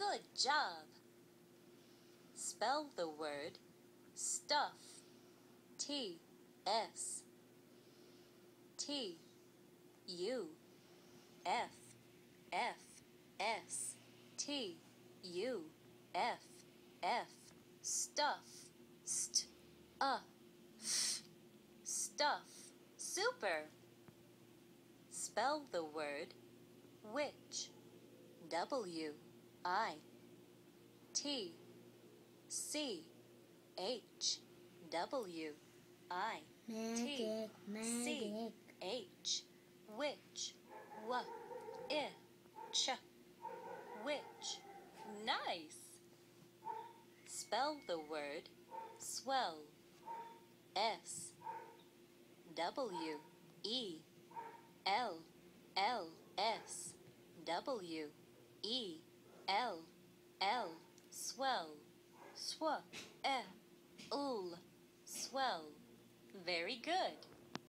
Good job! Spell the word stuff. T S T U F F S T U F F stuff. St F stuff. Super! Spell the word witch. W I T C H W I T C H witch. W I Ch witch. Nice! Spell the word swell. S W E L L S W E L L swell. Sw E L swell. Very good.